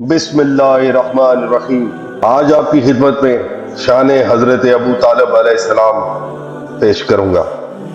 बिस्मिल्लाहिर्रहमानिर्रहीम। आज आपकी खिदमत में शान हजरत अबू तालिब अलैहिस्सलाम पेश करूंगा।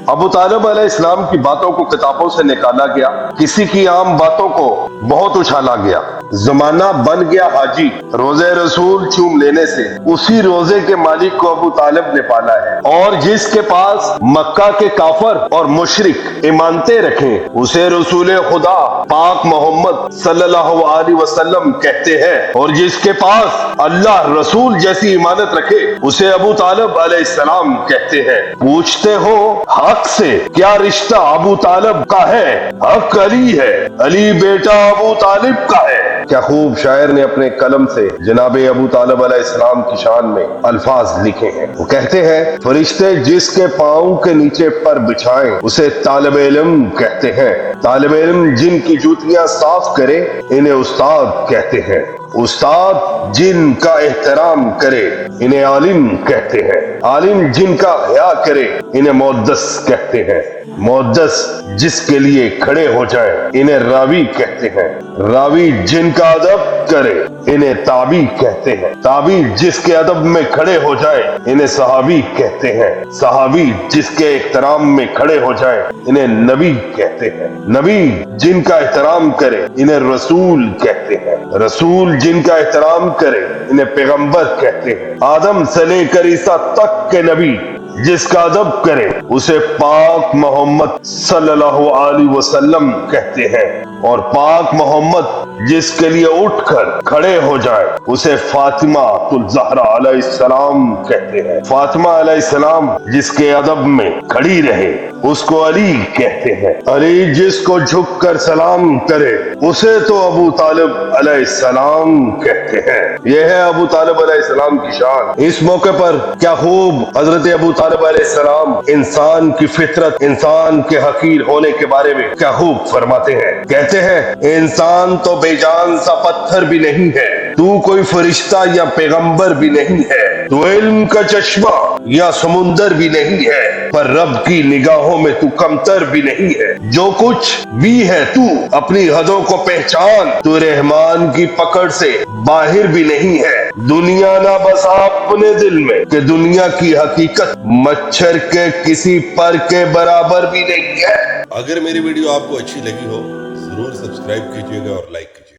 अबू तालिब अलैहिस्सलाम की बातों को किताबों से निकाला गया, किसी की आम बातों को बहुत उछाला गया। जमाना बन गया हाजी, रोजे रसूल चूम लेने से उसी रोजे के मालिक को अबू तालिब ने पाला है। और जिसके पास मक्का के काफर और मुशरिक इमानतें रखें उसे रसूल खुदा पाक मोहम्मद सल्लल्लाहु अलैहि वसल्लम कहते हैं, और जिसके पास अल्लाह रसूल जैसी इमानत रखे उसे अबू तालिब अलैहिस्सलाम कहते हैं। पूछते हो हक से क्या रिश्ता अबू तालिब का है? हक अली है, अली बेटा अबू तालिब का है। क्या खूब शायर ने अपने कलम से जनाब अबू तालिब अलैहिस्सलाम की शान में अल्फाज लिखे हैं। वो कहते हैं, फरिश्ते जिसके पाँव के नीचे पर बिछाएं उसे तालिब इल्म कहते हैं। तालिब इल्म जिनकी जूतियां साफ करे इन्हें उस्ताद कहते हैं। उस्ताद जिनका एहतराम करे इन्हें आलिम कहते हैं। आलिम जिनका हया करे इन्हें मुहद्दिस कहते हैं। मुहद्दिस जिसके लिए खड़े हो जाए इन्हें रावी कहते हैं। रावी जिनका अदब करे इन्हें ताबी कहते हैं। ताबी जिसके अदब में खड़े हो जाए इन्हें सहाबी कहते हैं। सहाबी जिसके एहतराम में खड़े हो जाए इन्हें नबी कहते हैं। नबी जिनका एहतराम करे इन्हें रसूल कहते हैं। रसूल जिनका एहतराम करे इन्हें पैगंबर कहते हैं। आदम से लेकर ईसा तक के नबी जिसका अदब करे उसे पाक मोहम्मद सल्लल्लाहु अलैहि वसल्लम कहते हैं। और पाक मोहम्मद जिसके लिए उठकर खड़े हो जाए उसे फातिमा तुल ज़हरा अलैहिस्सलाम कहते हैं। फातिमा अलैहिस्सलाम जिसके अदब में खड़ी रहे उसको अली कहते हैं। अली जिसको झुक कर सलाम करे उसे तो अबू तालिब अलैहिस्सलाम कहते हैं। यह है अबू तालिब अलैहिस्सलाम की शान। इस मौके पर क्या खूब हजरत अबू तालिब अलैहिस्सलाम इंसान की फितरत, इंसान के हकीर होने के बारे में क्या खूब फरमाते हैं। कहते हैं, इंसान तो बेजान सा पत्थर भी नहीं है, तू कोई फरिश्ता या पैगंबर भी नहीं है, तू इल्म का चश्मा या समुंदर भी नहीं है, पर रब की निगाहों में तू कमतर भी नहीं है। जो कुछ भी है तू अपनी हदों को पहचान, तू रहमान की पकड़ से बाहर भी नहीं है। दुनिया ना बसा अपने दिल में कि दुनिया की हकीकत मच्छर के किसी पर के बराबर भी नहीं है। अगर मेरी वीडियो आपको अच्छी लगी हो जरूर सब्सक्राइब कीजिएगा और लाइक कीजिएगा।